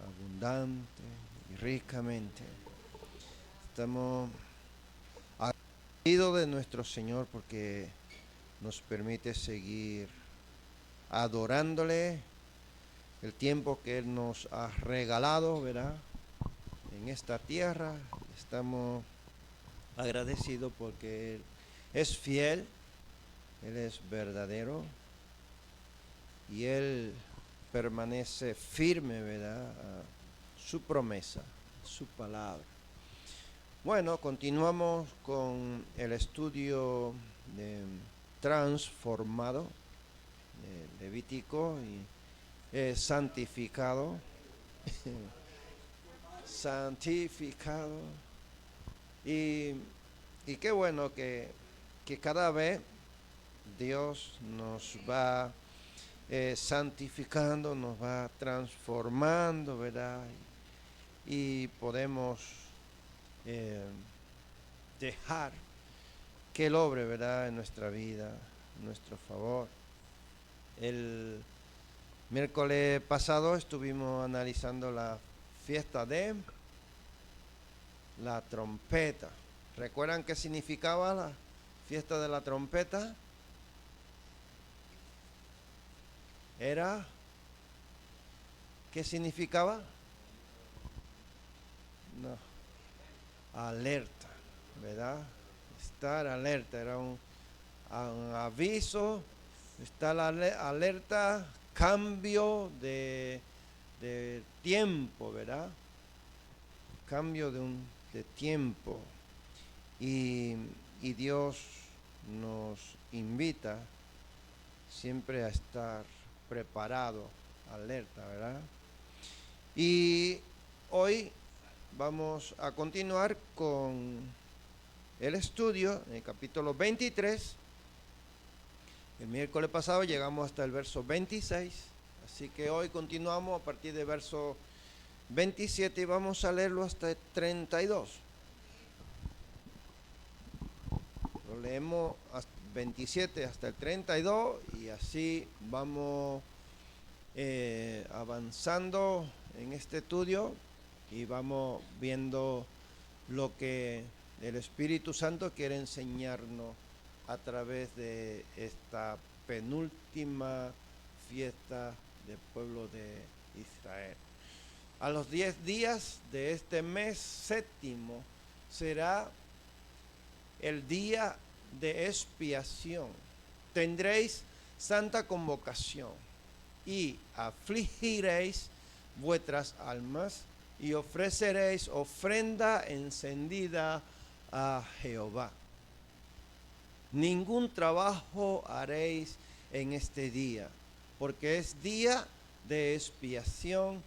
abundante y ricamente. Estamos agradecidos de nuestro Señor porque nos permite seguir adorándole el tiempo que Él nos ha regalado, ¿verdad? En esta tierra. Estamos agradecidos porque Él es fiel, Él es verdadero y Él permanece firme, ¿verdad? A su promesa, su palabra. Bueno, continuamos con el estudio de transformado, Levítico y santificado, santificado. Y, y qué bueno que cada vez Dios nos va santificando, nos va transformando, ¿verdad? Y podemos eh, dejar que Él obre, ¿verdad? En nuestra vida, en nuestro favor. El miércoles pasado estuvimos analizando la fiesta de la trompeta. ¿Recuerdan qué significaba la fiesta de la trompeta? Era, ¿qué significaba? No, alerta, ¿verdad? Estar alerta, era un aviso, estar alerta, cambio de tiempo, ¿verdad? Cambio de tiempo. Y Dios nos invita siempre a estar preparado, alerta, ¿verdad? Y hoy vamos a continuar con el estudio en el capítulo 23. El miércoles pasado llegamos hasta el verso 26, así que hoy continuamos a partir del verso 27 y vamos a leerlo hasta el 32. Lo leemos hasta 27 hasta el 32 y así vamos avanzando en este estudio y vamos viendo lo que el Espíritu Santo quiere enseñarnos a través de esta penúltima fiesta del pueblo de Israel. A los 10 días de este mes séptimo será el día de expiación. Tendréis santa convocación y afligiréis vuestras almas y ofreceréis ofrenda encendida a Jehová. Ningún trabajo haréis en este día, porque es día de expiación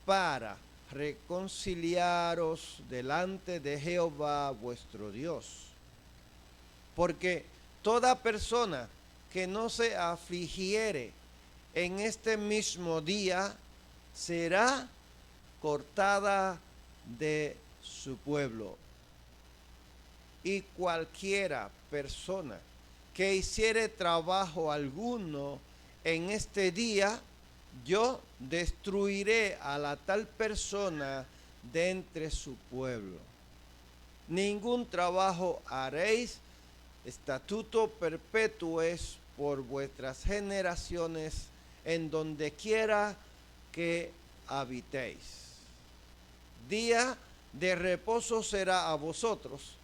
para reconciliaros delante de Jehová vuestro Dios. Porque toda persona que no se afligiere en este mismo día será cortada de su pueblo. Y cualquiera persona que hiciere trabajo alguno en este día, yo destruiré a la tal persona de entre su pueblo. Ningún trabajo haréis, estatuto perpetuo es por vuestras generaciones en donde quiera que habitéis. Día de reposo será a vosotros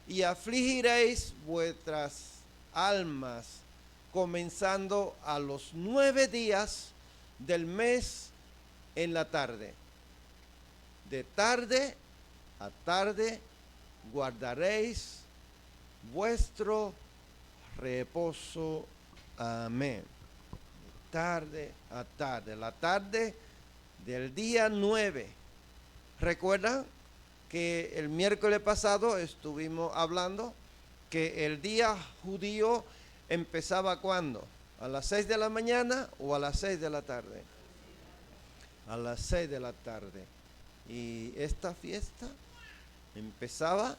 y afligiréis vuestras almas, comenzando a los 9 días del mes en la tarde. De tarde a tarde guardaréis vuestro reposo. Amén. De tarde a tarde. La tarde del día 9. ¿Recuerdan que el miércoles pasado estuvimos hablando que el día judío empezaba ¿cuándo? ¿A las 6 de la mañana o a las 6 de la tarde? A las 6 de la tarde. Y esta fiesta empezaba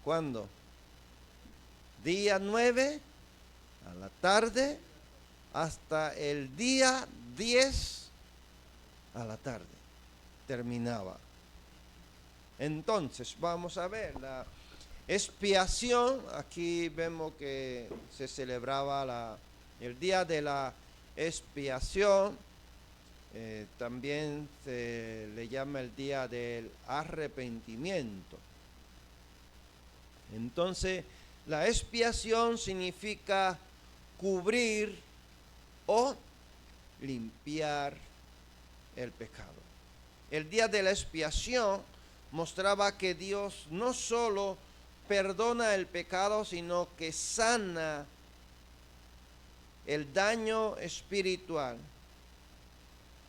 ¿cuándo? Día 9 a la tarde hasta el día 10 a la tarde. terminaba. Entonces, vamos a ver la expiación. Aquí vemos que se celebraba el día de la expiación. También se le llama el día del arrepentimiento. Entonces, la expiación significa cubrir o limpiar el pecado. El día de la expiación mostraba que Dios no solo perdona el pecado, sino que sana el daño espiritual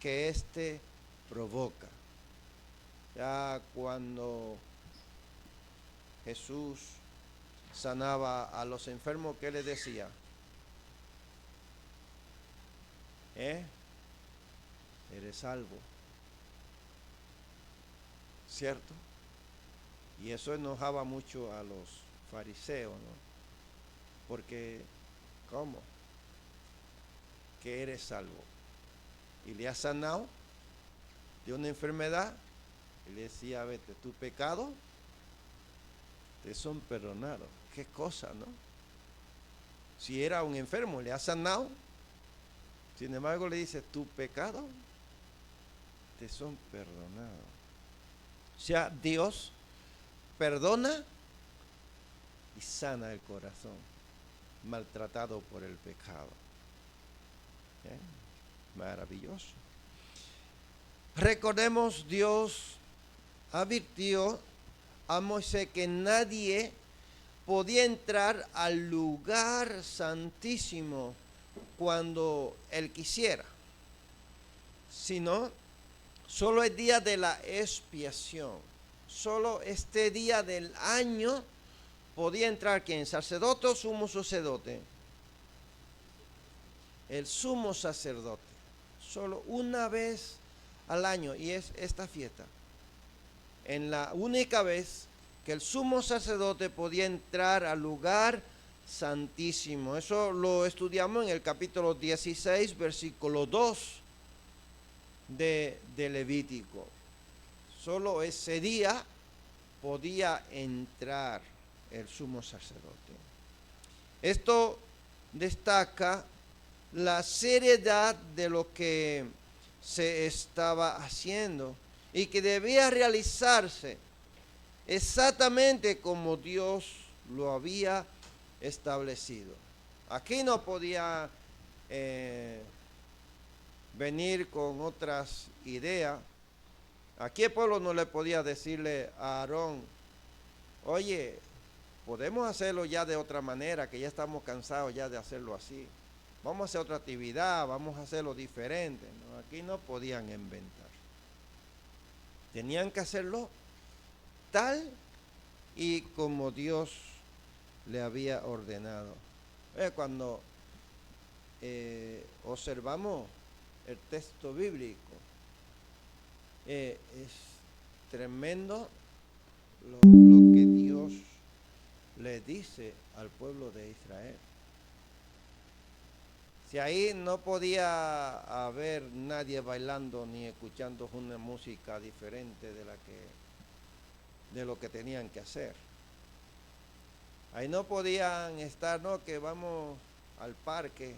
que éste provoca. Ya cuando Jesús sanaba a los enfermos, ¿qué les decía? Eres salvo, ¿cierto? Y eso enojaba mucho a los fariseos, ¿no? Porque, ¿cómo? Que eres salvo. Y le ha sanado de una enfermedad y le decía, vete, tu pecado te son perdonados. Qué cosa, ¿no? Si era un enfermo, le ha sanado. Sin embargo, le dice, tu pecado te son perdonados. O sea, Dios perdona y sana el corazón maltratado por el pecado. Maravilloso. Recordemos, Dios advirtió a Moisés que nadie podía entrar al lugar santísimo cuando él quisiera, sino solo el día de la expiación. Solo este día del año podía entrar ¿quién? ¿Sacerdote o sumo sacerdote? El sumo sacerdote. Solo una vez al año, y es esta fiesta. En la única vez que el sumo sacerdote podía entrar al lugar santísimo. Eso lo estudiamos en el capítulo 16, versículo 2 de Levítico. Solo ese día podía entrar el sumo sacerdote. Esto destaca la seriedad de lo que se estaba haciendo y que debía realizarse exactamente como Dios lo había establecido. Aquí no podía venir con otras ideas. Aquí el pueblo no le podía decirle a Aarón, oye, podemos hacerlo ya de otra manera, que ya estamos cansados ya de hacerlo así. Vamos a hacer otra actividad, vamos a hacerlo diferente. No, aquí no podían inventar. Tenían que hacerlo tal y como Dios le había ordenado. Cuando observamos el texto bíblico, es tremendo lo que Dios le dice al pueblo de Israel. Si ahí no podía haber nadie bailando ni escuchando una música diferente de lo que tenían que hacer. Ahí no podían estar, no, que vamos al parque,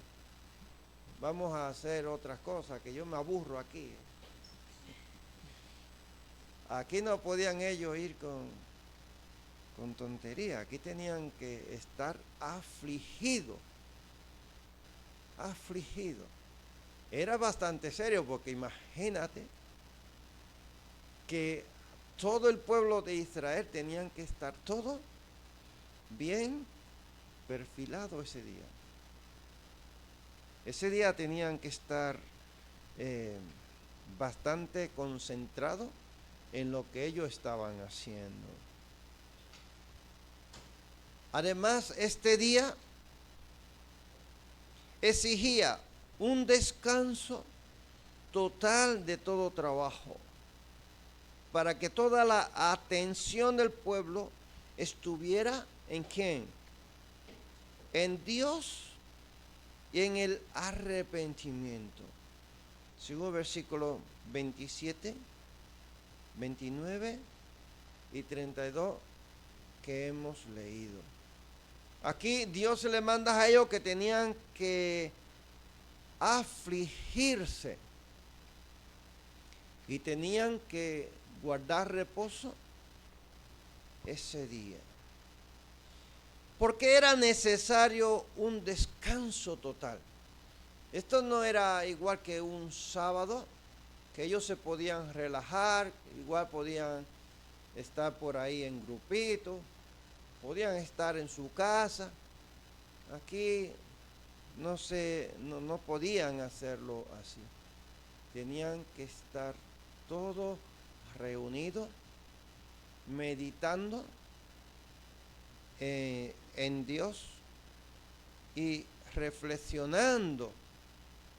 vamos a hacer otras cosas, que yo me aburro aquí. Aquí no podían ellos ir con tontería, aquí tenían que estar afligidos. Era bastante serio porque imagínate que todo el pueblo de Israel tenían que estar todo bien perfilado ese día. Ese día tenían que estar bastante concentrados en lo que ellos estaban haciendo. Además, este día exigía un descanso total de todo trabajo, para que toda la atención del pueblo estuviera ¿en quién? En Dios y en el arrepentimiento. Según el versículo 27 29 y 32 que hemos leído. Aquí Dios le manda a ellos que tenían que afligirse y tenían que guardar reposo ese día. Porque era necesario un descanso total. Esto no era igual que un sábado, que ellos se podían relajar, igual podían estar por ahí en grupito, podían estar en su casa. Aquí no podían hacerlo así. Tenían que estar todos reunidos, meditando en Dios y reflexionando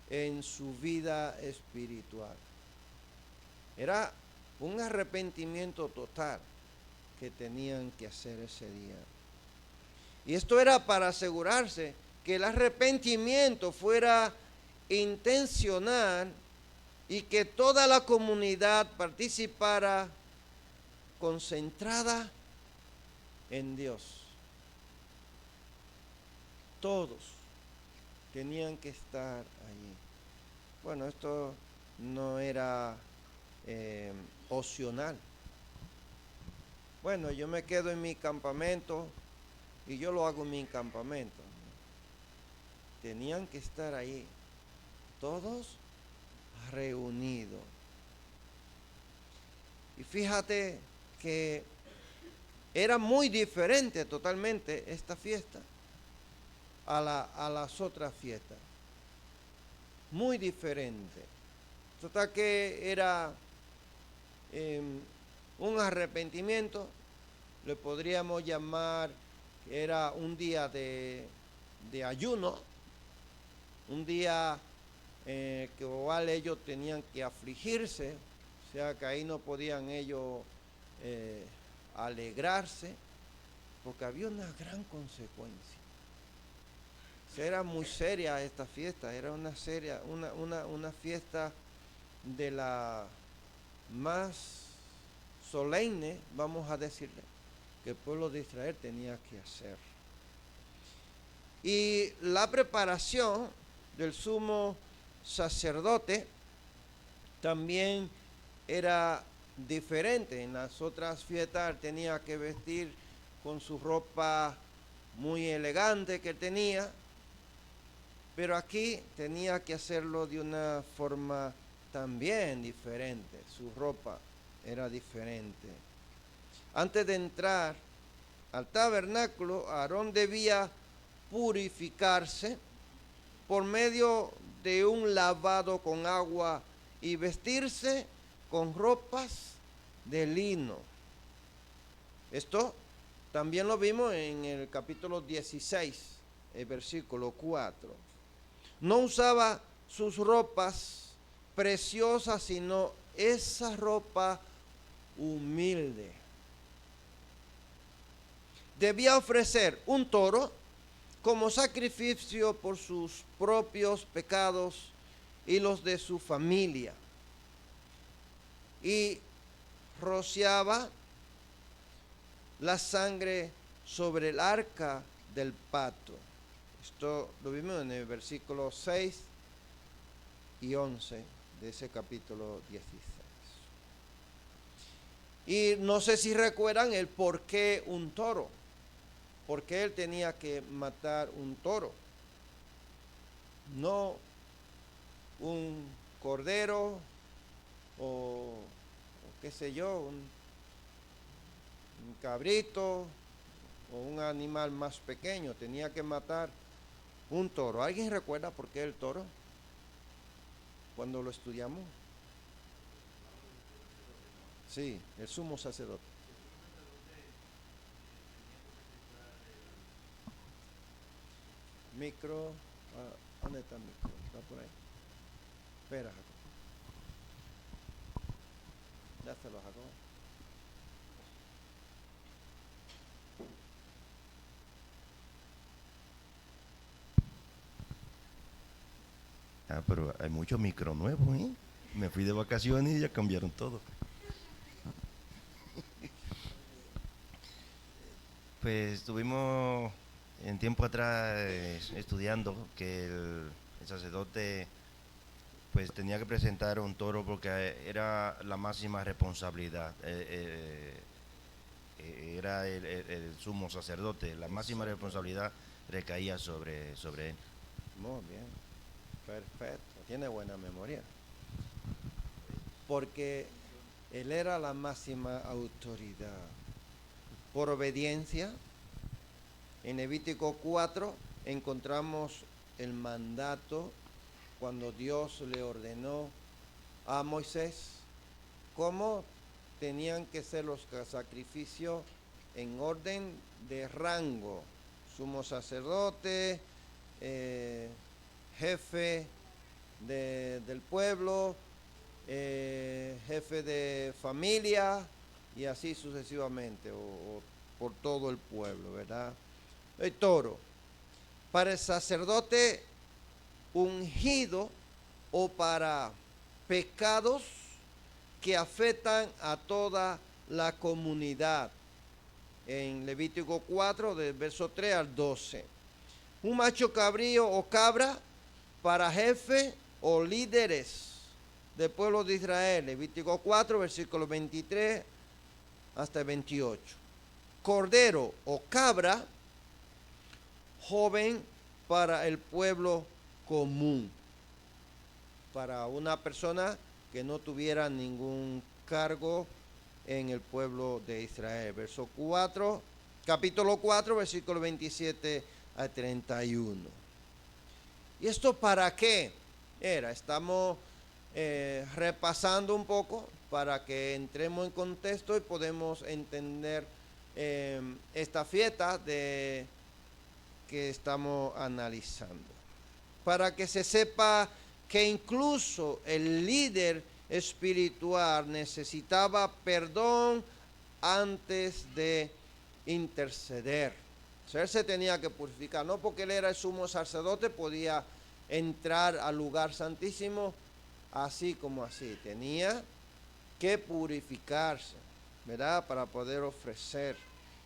en su vida espiritual. Era un arrepentimiento total que tenían que hacer ese día. Y esto era para asegurarse que el arrepentimiento fuera intencional y que toda la comunidad participara concentrada en Dios. Todos tenían que estar allí. Bueno, esto no era opcional. Bueno, yo me quedo en mi campamento y yo lo hago en mi campamento. Tenían que estar ahí, todos reunidos. Y fíjate que era muy diferente totalmente esta fiesta a las otras fiestas. Muy diferente. Total que era un arrepentimiento, le podríamos llamar que era un día de ayuno, un día que igual ellos tenían que afligirse, o sea que ahí no podían ellos alegrarse, porque había una gran consecuencia. O sea, era muy seria esta fiesta, era una fiesta de la más solemne, vamos a decirle, que el pueblo de Israel tenía que hacer. Y la preparación del sumo sacerdote también era diferente. En las otras fiestas tenía que vestir con su ropa muy elegante que tenía, pero aquí tenía que hacerlo de una forma también diferente. Su ropa era diferente. Antes de entrar al tabernáculo, Aarón debía purificarse por medio de un lavado con agua y vestirse con ropas de lino. Esto también lo vimos en el capítulo 16, el versículo 4. No usaba sus ropas preciosas, sino esa ropa humilde. Debía ofrecer un toro como sacrificio por sus propios pecados y los de su familia. Y rociaba la sangre sobre el arca del pacto. Esto lo vimos en el versículo 6 y 11 de ese capítulo 16. Y no sé si recuerdan el por qué un toro. ¿Por qué él tenía que matar un toro? No un cordero o qué sé yo, un cabrito o un animal más pequeño. Tenía que matar un toro. ¿Alguien recuerda por qué el toro? Cuando lo estudiamos. Sí, el sumo sacerdote. Micro, ¿dónde está el micro? ¿Está por ahí? Espera, Jacob. Dáselo, Jacob. Pero hay muchos micros nuevos, ¿eh? Me fui de vacaciones y ya cambiaron todo. Pues estuvimos en tiempo atrás estudiando que el sacerdote pues tenía que presentar un toro porque era la máxima responsabilidad. Era el sumo sacerdote, la máxima Exacto. responsabilidad recaía sobre él. Muy bien, perfecto. Tiene buena memoria. Porque él era la máxima autoridad. Por obediencia, en Levítico 4 encontramos el mandato cuando Dios le ordenó a Moisés cómo tenían que ser los sacrificios en orden de rango. Sumo sacerdote, jefe del pueblo, jefe de familia y así sucesivamente, o por todo el pueblo, ¿verdad? El toro. Para el sacerdote ungido o para pecados que afectan a toda la comunidad. En Levítico 4, del verso 3 al 12. Un macho cabrío o cabra para jefe o líderes del pueblo de Israel. Levítico 4, versículo 23 hasta el 28. Cordero o cabra joven para el pueblo común. Para una persona que no tuviera ningún cargo en el pueblo de Israel. Verso 4, capítulo 4, versículo 27 a 31. ¿Y esto para qué era? Estamos repasando un poco para que entremos en contexto y podemos entender esta fiesta que estamos analizando. Para que se sepa que incluso el líder espiritual necesitaba perdón antes de interceder. O sea, él se tenía que purificar, no porque él era el sumo sacerdote podía entrar al lugar santísimo así como así. Tenía que purificarse, ¿verdad? Para poder ofrecer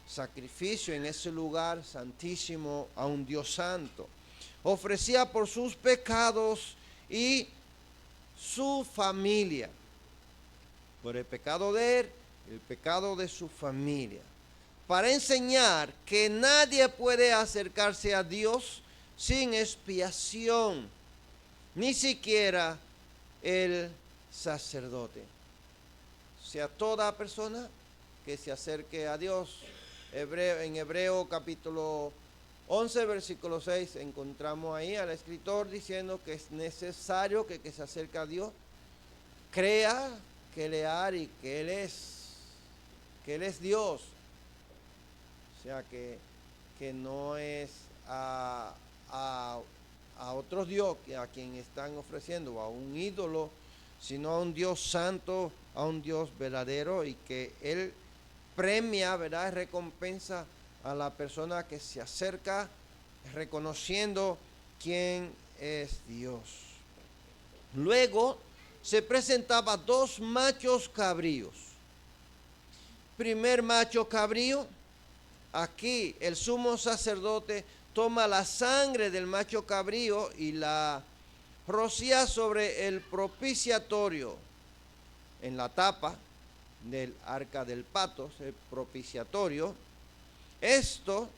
sacrificio en ese lugar santísimo a un Dios santo. Ofrecía por sus pecados y su familia, por el pecado de él, el pecado de su familia, para enseñar que nadie puede acercarse a Dios sin expiación, ni siquiera el sacerdote. O sea, toda persona que se acerque a Dios. En Hebreo capítulo 11, versículo 6, encontramos ahí al escritor diciendo que es necesario que se acerque a Dios crea que Él es y que Él es Dios. O sea, que no es a otros dios a quien están ofreciendo, a un ídolo, sino a un Dios santo, a un Dios verdadero, y que Él premia, ¿verdad? Recompensa a la persona que se acerca reconociendo quién es Dios. Luego se presentaba dos machos cabríos. Primer macho cabrío, aquí el sumo sacerdote toma la sangre del macho cabrío y la rocía sobre el propiciatorio en la tapa del arca del pacto, el propiciatorio. Esto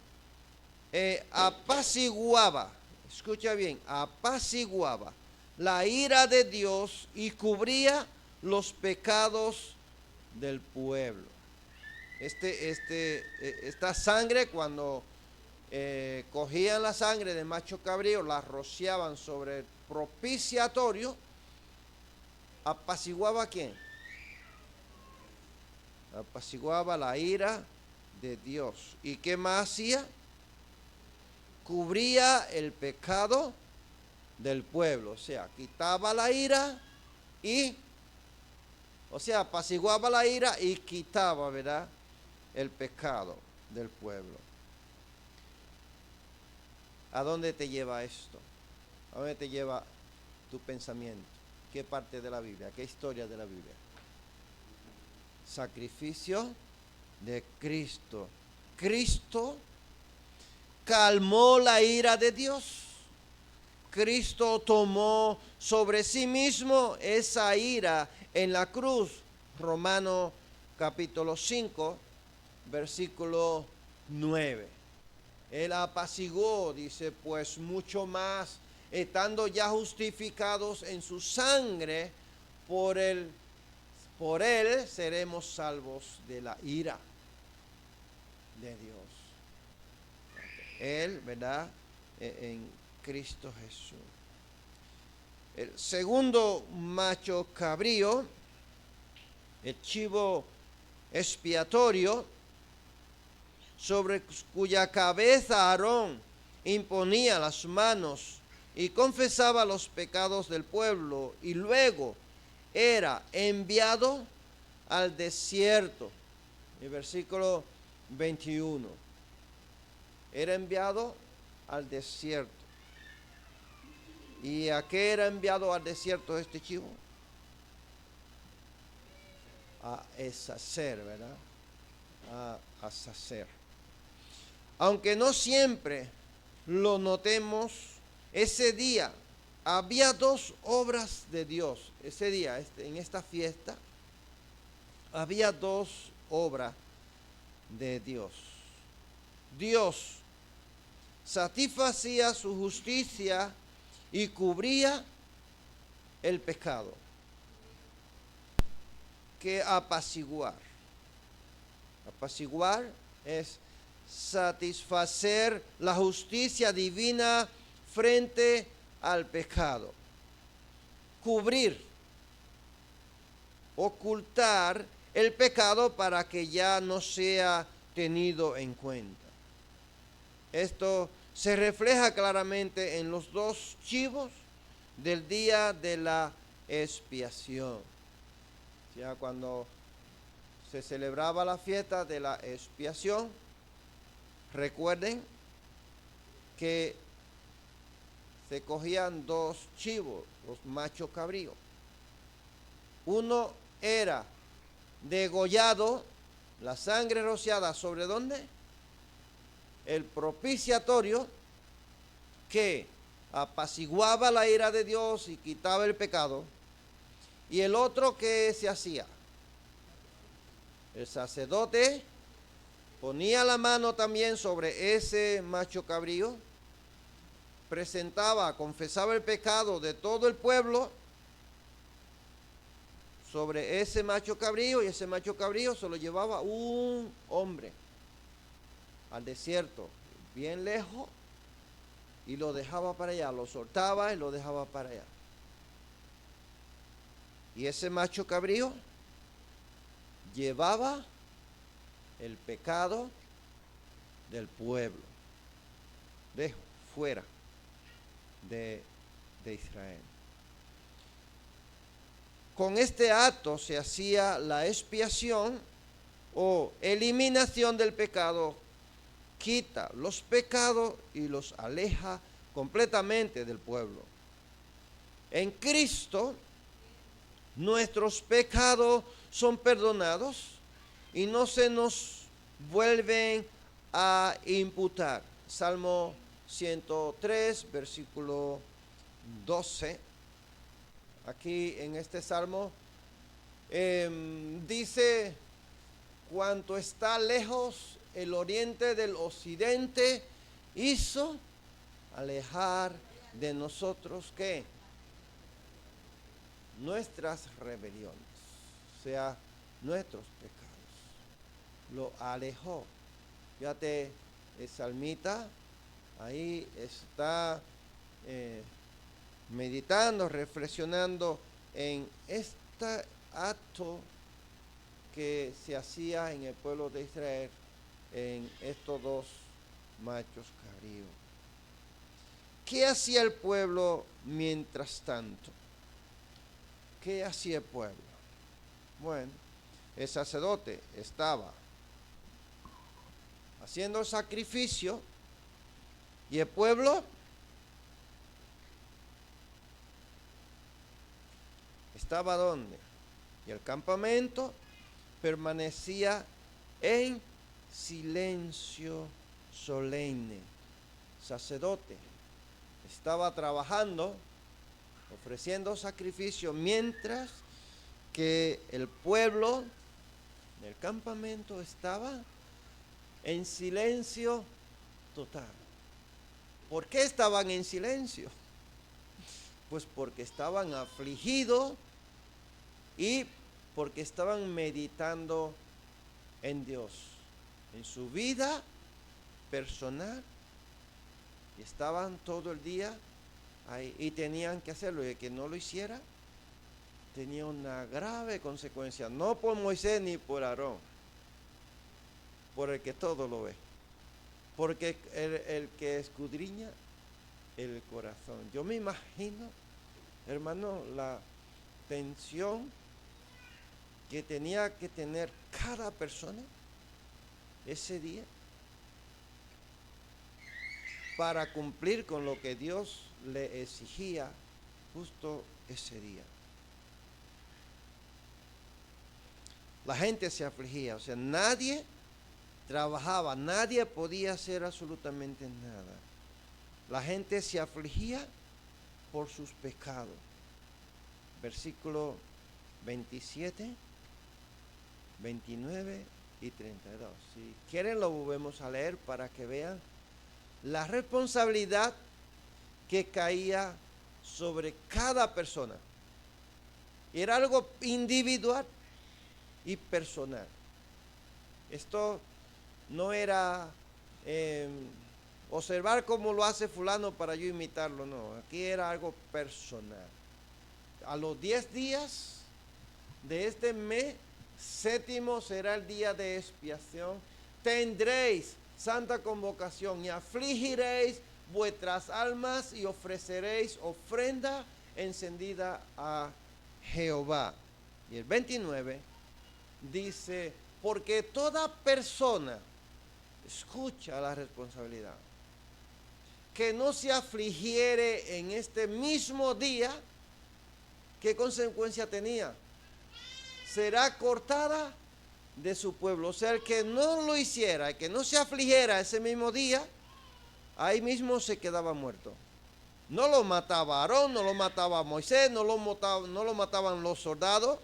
apaciguaba, escucha bien, apaciguaba la ira de Dios y cubría los pecados del pueblo. Esta sangre, cuando cogían la sangre del macho cabrío, la rociaban sobre el propiciatorio, apaciguaba ¿a quién? Apaciguaba la ira de Dios. ¿Y qué más hacía? Cubría el pecado del pueblo, o sea, quitaba la ira y, o sea, apaciguaba la ira y quitaba, ¿verdad?, el pecado del pueblo. ¿A dónde te lleva esto? ¿A dónde te lleva tu pensamiento? ¿Qué parte de la Biblia? ¿Qué historia de la Biblia? Sacrificio de Cristo. Cristo calmó la ira de Dios. Cristo tomó sobre sí mismo esa ira en la cruz. Romanos capítulo 5, versículo 9. Él apaciguó, dice, pues mucho más, estando ya justificados en su sangre, por él seremos salvos de la ira de Dios. Él, ¿verdad? En Cristo Jesús. El segundo macho cabrío, el chivo expiatorio, sobre cuya cabeza Aarón imponía las manos y confesaba los pecados del pueblo, y luego era enviado al desierto. El versículo 21. Era enviado al desierto. ¿Y a qué era enviado al desierto este chivo? A sacer, ¿verdad? A sacer. Aunque no siempre lo notemos, ese día había dos obras de Dios. Ese día, en esta fiesta, había dos obras de Dios. Dios satisfacía su justicia y cubría el pecado. Que apaciguar. Apaciguar es satisfacer la justicia divina frente al pecado. Cubrir, ocultar el pecado para que ya no sea tenido en cuenta. Esto se refleja claramente en los dos chivos del día de la expiación. Ya cuando se celebraba la fiesta de la expiación, recuerden que se cogían dos chivos, los machos cabríos. Uno era degollado, la sangre rociada sobre ¿dónde? El propiciatorio, que apaciguaba la ira de Dios y quitaba el pecado. Y el otro, que se hacía, el sacerdote ponía la mano también sobre ese macho cabrío, presentaba, confesaba el pecado de todo el pueblo sobre ese macho cabrío, y ese macho cabrío se lo llevaba un hombre al desierto, bien lejos, y lo dejaba para allá, lo soltaba y lo dejaba para allá. Y ese macho cabrío llevaba el pecado del pueblo, fuera de Israel. Con este acto se hacía la expiación o eliminación del pecado, quita los pecados y los aleja completamente del pueblo. En Cristo, nuestros pecados son perdonados y no se nos vuelven a imputar. Salmo 103, versículo 12. Aquí en este salmo dice: cuanto está lejos el oriente del occidente, hizo alejar de nosotros ¿qué? Nuestras rebeliones, o sea, nuestros pecados. Lo alejó. Fíjate, el salmita ahí está meditando, reflexionando en este acto que se hacía en el pueblo de Israel, en estos dos machos cabríos. ¿Qué hacía el pueblo mientras tanto? ¿Qué hacía el pueblo? Bueno, el sacerdote estaba haciendo sacrificio y el pueblo estaba ¿dónde? Y el campamento permanecía en silencio solemne. Sacerdote estaba trabajando, ofreciendo sacrificio, mientras que el pueblo del campamento estaba en silencio total. ¿Por qué estaban en silencio? Pues porque estaban afligidos y porque estaban meditando en Dios, en su vida personal, y estaban todo el día ahí y tenían que hacerlo, y el que no lo hiciera tenía una grave consecuencia, no por Moisés ni por Aarón, por el que todo lo ve, porque el que escudriña el corazón. Yo me imagino, hermano, la tensión que tenía que tener cada persona ese día para cumplir con lo que Dios le exigía justo ese día. La gente se afligía, o sea, nadie trabajaba, nadie podía hacer absolutamente nada. La gente se afligía por sus pecados. Versículo 27, 29 y 32. Si quieren lo volvemos a leer para que vean la responsabilidad que caía sobre cada persona. Era algo individual y personal. Esto no era observar cómo lo hace fulano para yo imitarlo, no. Aquí era algo personal. A los 10 días de este mes séptimo será el día de expiación. Tendréis santa convocación y afligiréis vuestras almas y ofreceréis ofrenda encendida a Jehová. Y el 29 dice, porque toda persona, escucha la responsabilidad, que no se afligiere en este mismo día, ¿qué consecuencia tenía? Será cortada de su pueblo. O sea, el que no lo hiciera, el que no se afligiera ese mismo día, ahí mismo se quedaba muerto. No lo mataba Aarón, no lo mataba Moisés, no lo mataban los soldados,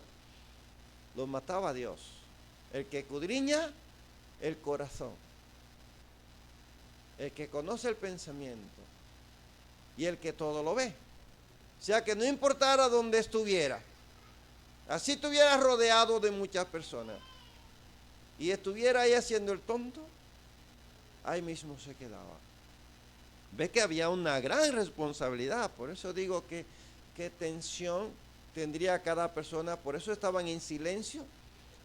lo mataba Dios, el que escudriña el corazón, el que conoce el pensamiento y el que todo lo ve. O sea, que no importara dónde estuviera, así estuviera rodeado de muchas personas y estuviera ahí haciendo el tonto, ahí mismo se quedaba. Ve que había una gran responsabilidad. Por eso digo que qué tensión tendría cada persona. Por eso estaban en silencio,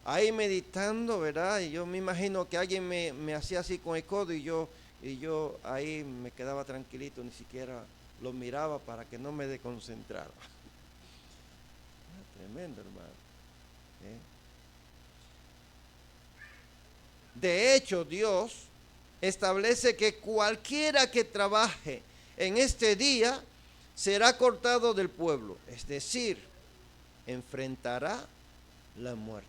ahí meditando, ¿verdad? Y yo me imagino que alguien me hacía así con el codo y yo ahí me quedaba tranquilito, ni siquiera lo miraba para que no me desconcentrara. Tremendo, hermano. De hecho, Dios establece que cualquiera que trabaje en este día será cortado del pueblo, es decir, enfrentará la muerte.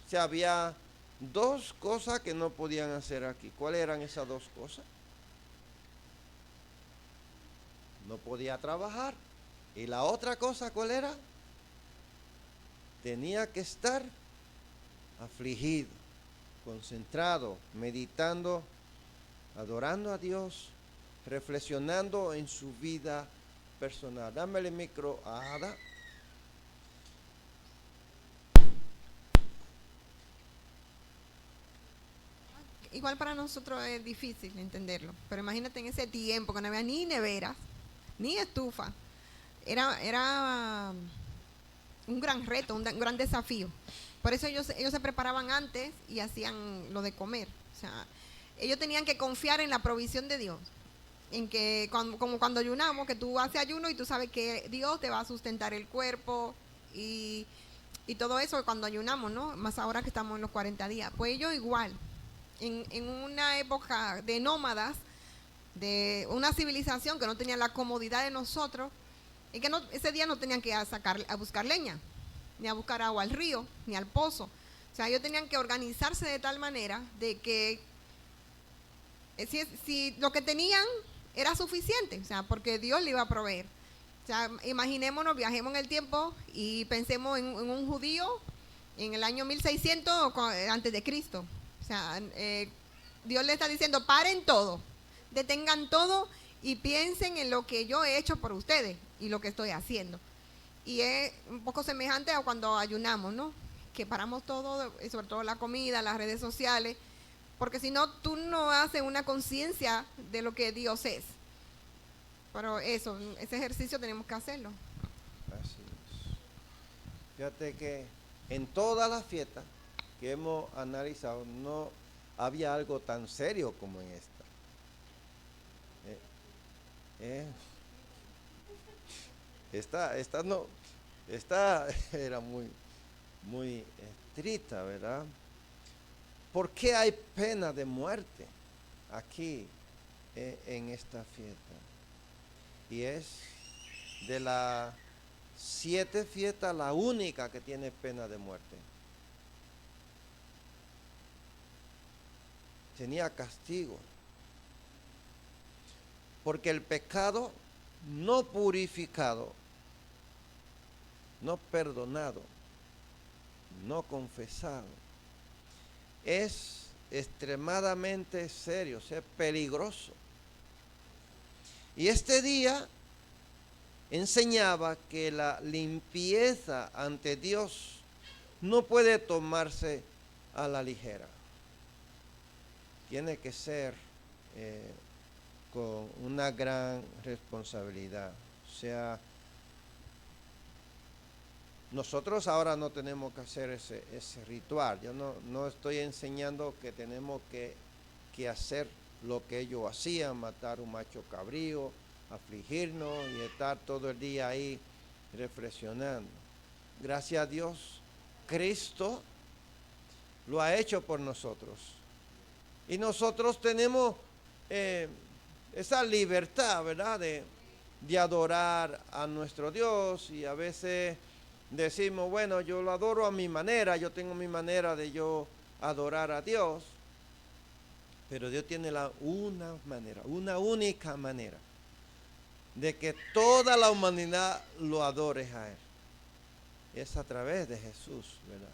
O sea, había dos cosas que no podían hacer aquí. ¿Cuáles eran esas dos cosas? No podía trabajar. Y la otra cosa, ¿cuál era? Tenía que estar afligido, concentrado, meditando, adorando a Dios, reflexionando en su vida personal. Dame el micro a Ada. Igual para nosotros es difícil entenderlo, pero imagínate en ese tiempo que no había ni neveras, ni estufa. Era un gran reto, un gran desafío. Por eso ellos se preparaban antes y hacían lo de comer. O sea, ellos tenían que confiar en la provisión de Dios. En que, como cuando ayunamos, que tú haces ayuno y tú sabes que Dios te va a sustentar el cuerpo y todo eso cuando ayunamos, ¿no? Más ahora que estamos en los 40 días. Pues ellos igual, en una época de nómadas, de una civilización que no tenía la comodidad de nosotros, y que ese día no tenían que a buscar leña, ni a buscar agua al río, ni al pozo, sea, ellos tenían que organizarse de tal manera de que si lo que tenían era suficiente, o sea, porque Dios le iba a proveer. O sea, imaginémonos, viajemos en el tiempo y pensemos en un judío en el año 1600 antes de Cristo. O sea, Dios le está diciendo, paren todo, detengan todo y piensen en lo que yo he hecho por ustedes y lo que estoy haciendo. Y es un poco semejante a cuando ayunamos, ¿no? Que paramos todo, sobre todo la comida, las redes sociales, porque si no, tú no haces una conciencia de lo que Dios es. Pero eso, ese ejercicio tenemos que hacerlo. Así es. Fíjate que en todas las fiestas que hemos analizado no había algo tan serio como en esta. Esta era muy estricta, ¿verdad? ¿Por qué hay pena de muerte aquí en esta fiesta? Y es de las 7 fiestas la única que tiene pena de muerte. Tenía castigo. Porque el pecado no purificado, no perdonado, no confesado, es extremadamente serio, es peligroso. Y este día enseñaba que la limpieza ante Dios no puede tomarse a la ligera. Tiene que ser con una gran responsabilidad. O sea, nosotros ahora no tenemos que hacer ese ritual. Yo no estoy enseñando que tenemos que hacer lo que ellos hacían, matar un macho cabrío, afligirnos y estar todo el día ahí reflexionando. Gracias a Dios, Cristo lo ha hecho por nosotros. Y nosotros tenemos esa libertad, ¿verdad?, de adorar a nuestro Dios. Y a veces decimos, bueno, yo lo adoro a mi manera, yo tengo mi manera de yo adorar a Dios. Pero Dios tiene una única manera de que toda la humanidad lo adore a Él. Es a través de Jesús, ¿verdad?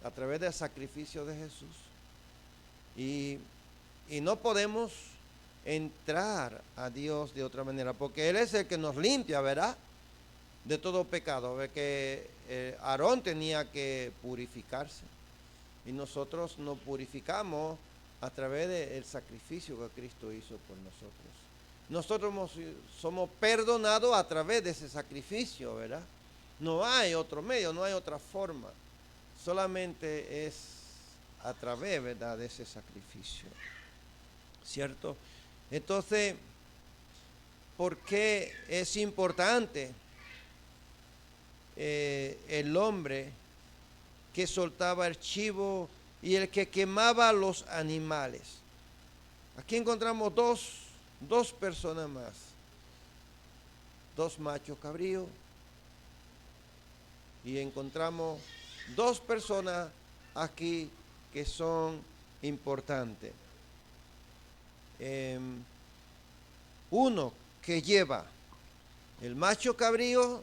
A través del sacrificio de Jesús. Y no podemos entrar a Dios de otra manera, porque Él es el que nos limpia, ¿verdad?, de todo pecado. Ve que Aarón tenía que purificarse y nosotros nos purificamos a través del sacrificio que Cristo hizo por nosotros. Nosotros somos perdonados a través de ese sacrificio, ¿verdad? No hay otro medio, no hay otra forma. Solamente es a través, ¿verdad?, de ese sacrificio. ¿Cierto? Entonces, ¿por qué es importante el hombre que soltaba el chivo y el que quemaba los animales? Aquí encontramos dos personas más. 2 machos cabríos. Y encontramos 2 personas aquí que son importantes. Uno que lleva el macho cabrío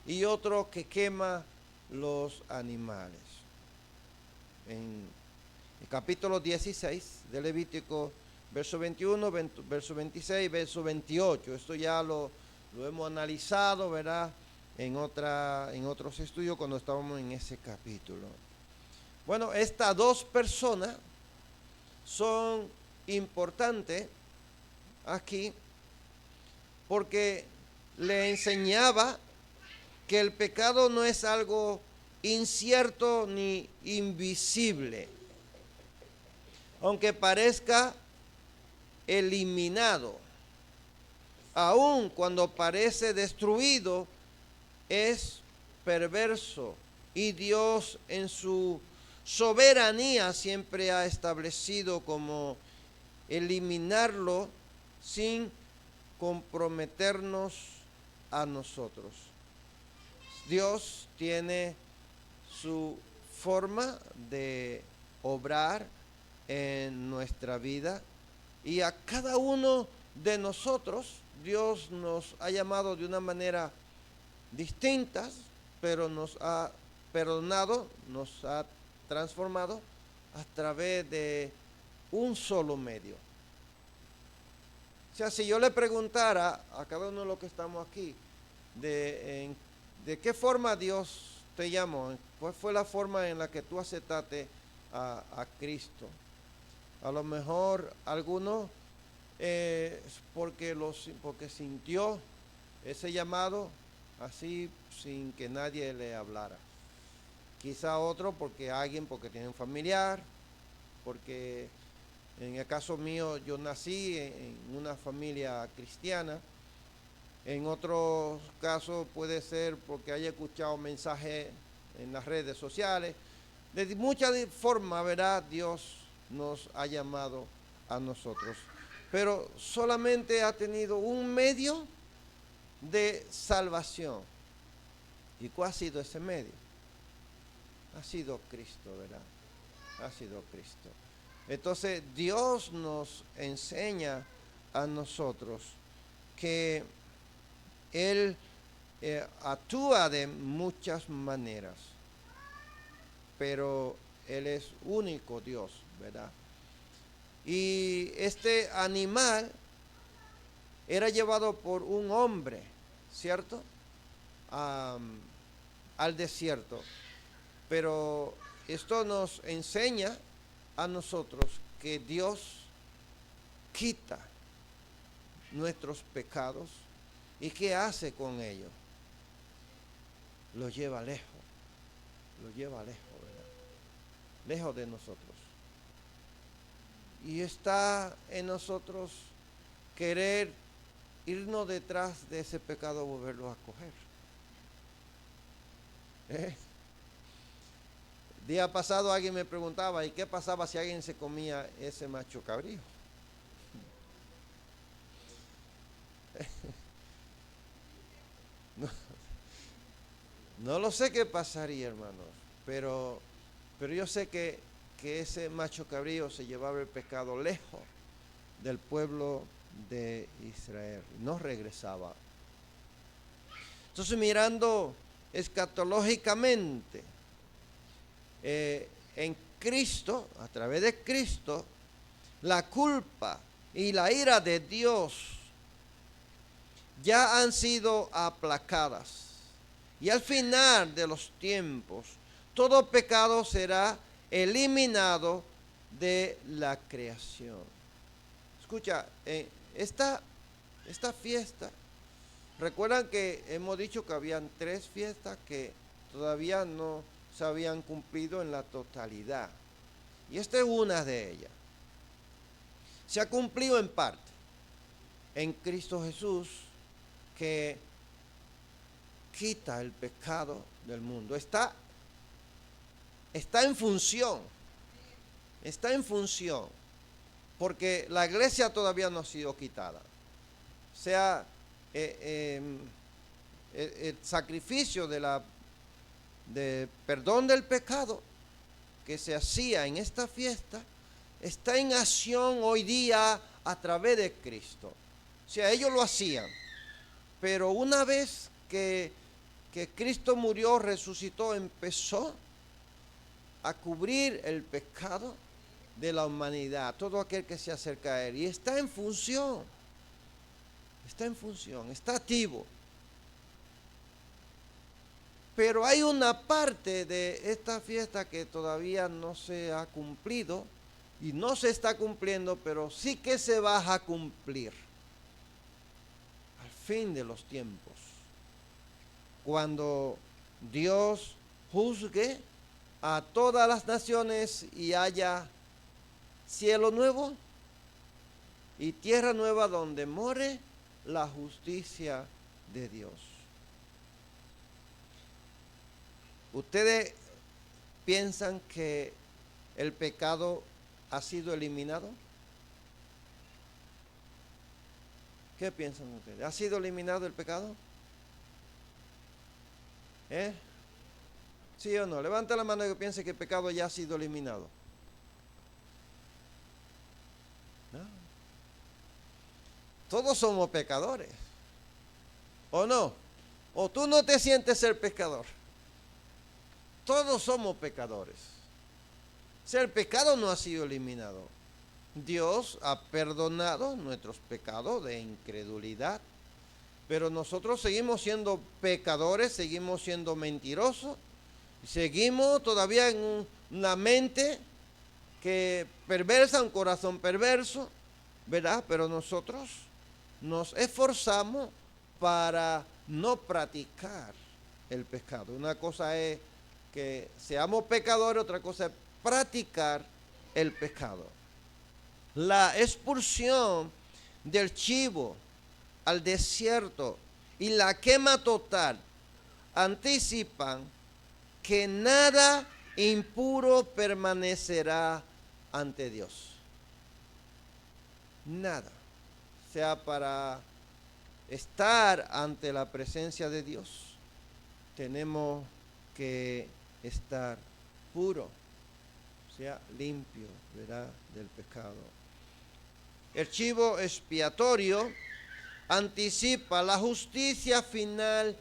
y otro que quema los animales. En el capítulo 16 de Levítico, verso 21, verso 26, verso 28. Esto ya lo hemos analizado, ¿verdad?, en otros estudios cuando estábamos en ese capítulo. Bueno, estas 2 personas son importantes aquí porque le enseñaba que el pecado no es algo incierto ni invisible, aunque parezca eliminado, aun cuando parece destruido, es perverso, y Dios en su soberanía siempre ha establecido como eliminarlo sin comprometernos a nosotros. Dios tiene su forma de obrar en nuestra vida, y a cada uno de nosotros Dios nos ha llamado de una manera distinta, pero nos ha perdonado, nos ha transformado a través de un solo medio. O sea, si yo le preguntara a cada uno de los que estamos aquí, de qué forma Dios te llamó, cuál fue la forma en la que tú aceptaste a Cristo, a lo mejor alguno porque sintió ese llamado así sin que nadie le hablara. Quizá otro porque tiene un familiar, porque en el caso mío yo nací en una familia cristiana. En otros casos puede ser porque haya escuchado mensajes en las redes sociales. De muchas formas, ¿verdad? Dios nos ha llamado a nosotros. Pero solamente ha tenido un medio de salvación. ¿Y cuál ha sido ese medio? Ha sido Cristo, ¿verdad? Ha sido Cristo. Entonces Dios nos enseña a nosotros que Él actúa de muchas maneras, pero Él es único Dios, ¿verdad? Y este animal era llevado por un hombre, ¿cierto? Al desierto. Pero esto nos enseña a nosotros que Dios quita nuestros pecados. ¿Y qué hace con ellos? Los lleva lejos, ¿verdad? Lejos de nosotros. Y está en nosotros querer irnos detrás de ese pecado, volverlo a coger. Día pasado alguien me preguntaba, ¿y qué pasaba si alguien se comía ese macho cabrío? No lo sé qué pasaría, hermanos, pero yo sé que ese macho cabrío se llevaba el pecado lejos del pueblo de Israel, no regresaba. Entonces, mirando escatológicamente en Cristo, a través de Cristo, la culpa y la ira de Dios ya han sido aplacadas. Y al final de los tiempos, todo pecado será eliminado de la creación. Escucha, esta fiesta, recuerdan que hemos dicho que habían 3 fiestas que todavía no se habían cumplido en la totalidad. Y esta es una de ellas. Se ha cumplido en parte en Cristo Jesús, que quita el pecado del mundo. Está en función. Está en función. Porque la iglesia todavía no ha sido quitada. O sea, el sacrificio de perdón del pecado que se hacía en esta fiesta está en acción hoy día a través de Cristo. O sea, ellos lo hacían. Pero una vez que Cristo murió, resucitó, empezó a cubrir el pecado de la humanidad, todo aquel que se acerca a Él. Y está en función, está activo. Pero hay una parte de esta fiesta que todavía no se ha cumplido y no se está cumpliendo, pero sí que se va a cumplir al fin de los tiempos, cuando Dios juzgue a todas las naciones y haya cielo nuevo y tierra nueva donde more la justicia de Dios. ¿Ustedes piensan que el pecado ha sido eliminado? ¿Qué piensan ustedes? ¿Ha sido eliminado el pecado? ¿Sí o no? Levanta la mano que piense que el pecado ya ha sido eliminado. No. Todos somos pecadores. ¿O no? ¿O tú no te sientes ser pecador? Todos somos pecadores. O sea, el pecado no ha sido eliminado. Dios ha perdonado nuestros pecados de incredulidad, pero nosotros seguimos siendo pecadores, seguimos siendo mentirosos, seguimos todavía en una mente que perversa, un corazón perverso, ¿verdad? Pero nosotros nos esforzamos para no practicar el pecado. Una cosa es que seamos pecadores, otra cosa es practicar el pecado. La expulsión del chivo al desierto y la quema total anticipan que nada impuro permanecerá ante Dios. Nada. Sea para estar ante la presencia de Dios, tenemos que estar puro, sea limpio, ¿verdad?, del pecado. El chivo expiatorio anticipa la justicia final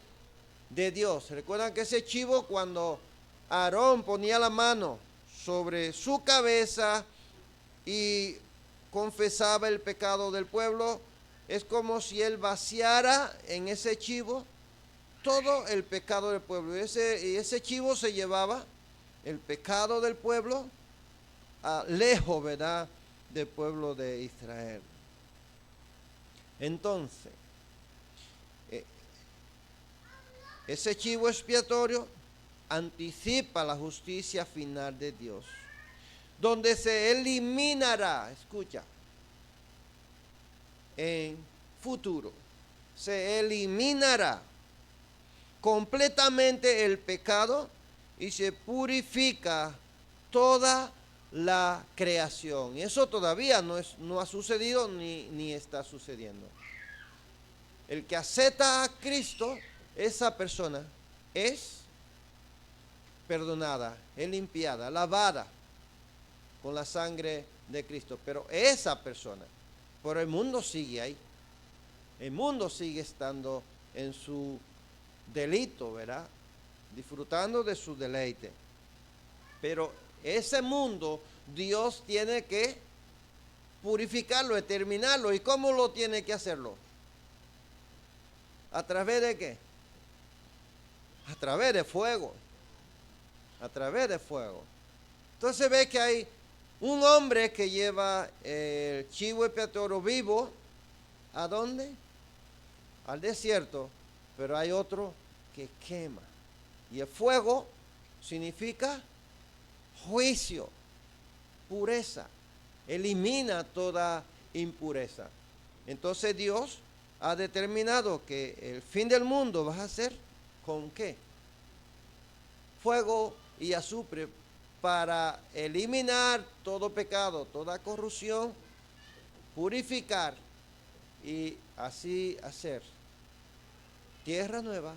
de Dios. ¿Recuerdan que ese chivo, cuando Aarón ponía la mano sobre su cabeza y confesaba el pecado del pueblo, es como si él vaciara en ese chivo todo el pecado del pueblo? Y ese chivo se llevaba el pecado del pueblo lejos, ¿verdad?, del pueblo de Israel. Entonces, ese chivo expiatorio anticipa la justicia final de Dios, donde se eliminará, escucha, en futuro, se eliminará completamente el pecado y se purifica toda la creación. Y eso todavía no ha sucedido ni está sucediendo. El que acepta a Cristo, esa persona es perdonada, es limpiada, lavada con la sangre de Cristo. Pero esa persona, pero el mundo sigue ahí. El mundo sigue estando en su delito, ¿verdad?, disfrutando de su deleite. Pero ese mundo Dios tiene que purificarlo, exterminarlo. ¿Y cómo lo tiene que hacerlo? ¿A través de qué? A través de fuego. A través de fuego. Entonces ve que hay un hombre que lleva el chivo expiatorio vivo. ¿A dónde? Al desierto. Pero hay otro que quema. Y el fuego significa juicio, pureza, elimina toda impureza. Entonces Dios ha determinado que el fin del mundo va a ser ¿con qué? Fuego y azufre, para eliminar todo pecado, toda corrupción, purificar y así hacer tierra nueva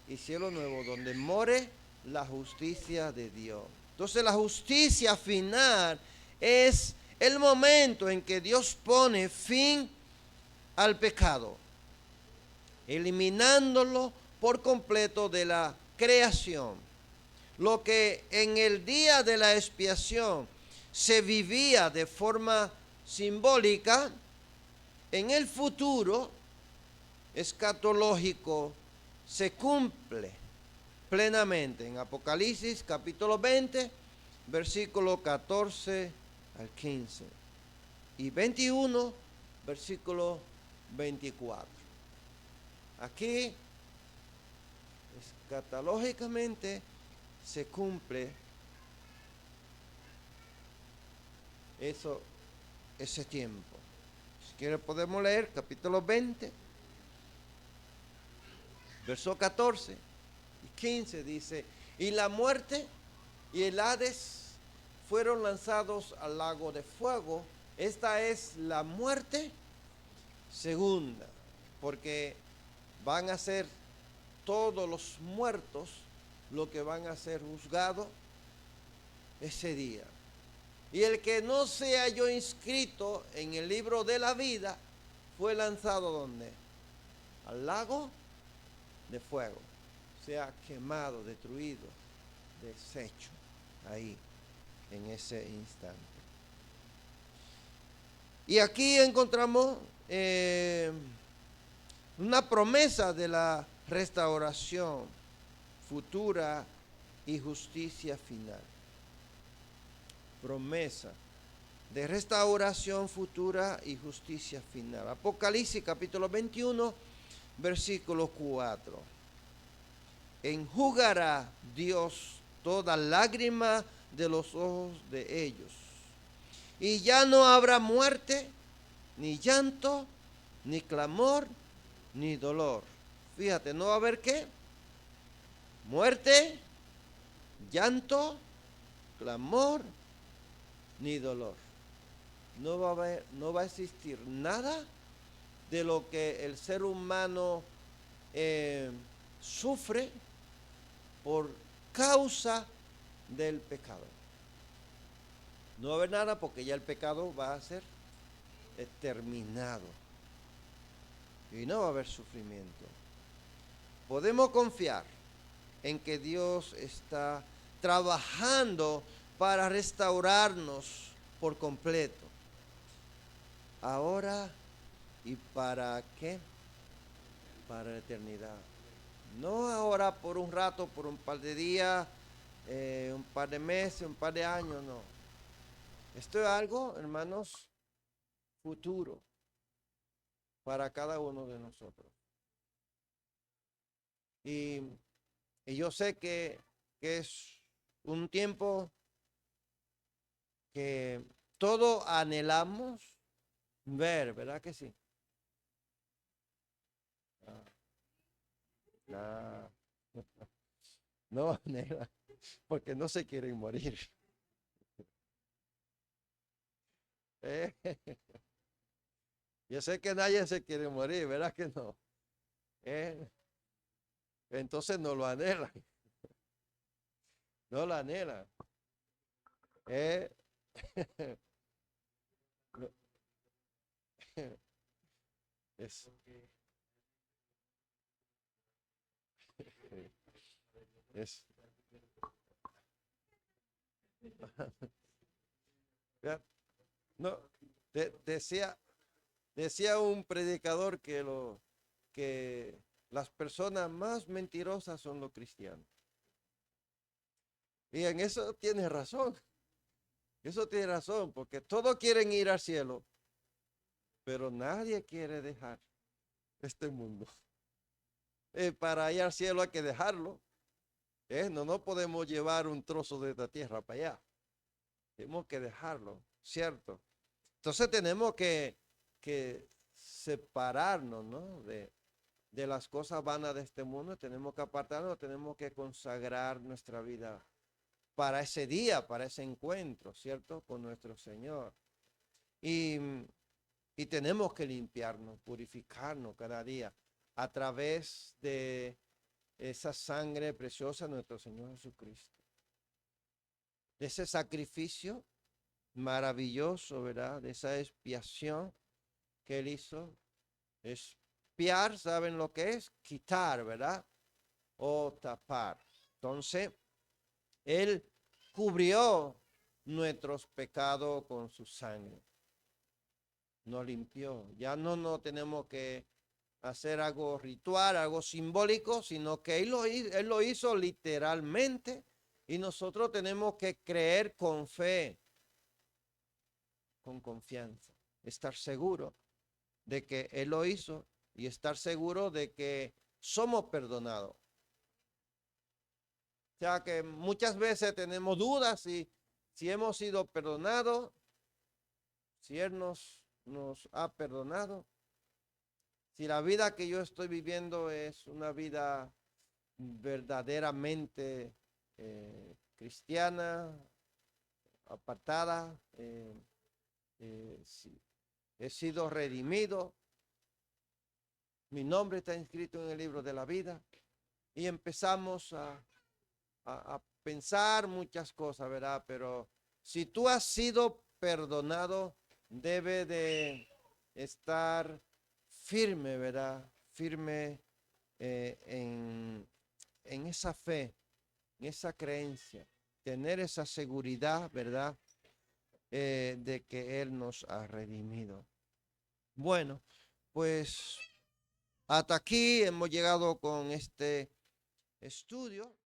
y cielo nuevo, donde more la justicia de Dios. Entonces la justicia final es el momento en que Dios pone fin al pecado, eliminándolo por completo de la creación. Lo que en el día de la expiación se vivía de forma simbólica, en el futuro escatológico se cumple plenamente en Apocalipsis capítulo 20, versículo 14 al 15 y 21, versículo 24. Aquí escatológicamente se cumple ese tiempo. Si quiere podemos leer capítulo 20, verso 14 y 15, dice: y la muerte y el Hades fueron lanzados al lago de fuego. Esta es la muerte segunda, porque van a ser todos los muertos los que van a ser juzgados ese día. Y el que no se halló inscrito en el libro de la vida fue lanzado ¿dónde? Al lago de fuego. Sea quemado, destruido, deshecho ahí en ese instante. Y aquí encontramos una promesa de la restauración futura y justicia final. Promesa de restauración futura y justicia final. Apocalipsis capítulo 21, versículo 4. Enjugará Dios toda lágrima de los ojos de ellos. Y ya no habrá muerte, ni llanto, ni clamor, ni dolor. Fíjate, no va a haber ¿qué? Muerte, llanto, clamor, ni dolor. No va a existir nada de lo que el ser humano sufre por causa del pecado. No va a haber nada porque ya el pecado va a ser exterminado. Y no va a haber sufrimiento. Podemos confiar en que Dios está trabajando para restaurarnos por completo. Ahora y para qué? Para la eternidad. No ahora por un rato, por un par de días, un par de meses, un par de años, no. Esto es algo, hermanos, futuro para cada uno de nosotros. Y yo sé que es un tiempo que todos anhelamos ver, ¿verdad que sí? No anhela, porque no se quieren morir. Yo sé que nadie se quiere morir, ¿verdad que no? Entonces no lo anhelan. No lo anhelan. Es, es, no, decía un predicador que las personas más mentirosas son los cristianos. Y en eso tiene razón. Eso tiene razón, porque todos quieren ir al cielo, pero nadie quiere dejar este mundo. Para ir al cielo hay que dejarlo. No podemos llevar un trozo de esta tierra para allá. Tenemos que dejarlo, ¿cierto? Entonces tenemos que separarnos, ¿no? de las cosas vanas de este mundo. Tenemos que apartarnos, tenemos que consagrar nuestra vida para ese día, para ese encuentro, ¿cierto? Con nuestro Señor. Y tenemos que limpiarnos, purificarnos cada día a través de esa sangre preciosa de nuestro Señor Jesucristo. De ese sacrificio maravilloso, ¿verdad? De esa expiación que Él hizo. Expiar, ¿saben lo que es? Quitar, ¿verdad? O tapar. Entonces, Él cubrió nuestros pecados con su sangre. Nos limpió. Ya no tenemos que hacer algo ritual, algo simbólico, sino que Él lo hizo literalmente y nosotros tenemos que creer con fe, con confianza, estar seguro de que Él lo hizo y estar seguro de que somos perdonados. O sea que muchas veces tenemos dudas si hemos sido perdonados, si Él nos ha perdonado, si la vida que yo estoy viviendo es una vida verdaderamente cristiana, apartada, he sido redimido, mi nombre está inscrito en el libro de la vida y empezamos a a pensar muchas cosas, ¿verdad? Pero si tú has sido perdonado, debe de estar firme, ¿verdad? Firme en esa fe, en esa creencia, tener esa seguridad, ¿verdad? De que Él nos ha redimido. Bueno, pues hasta aquí hemos llegado con este estudio.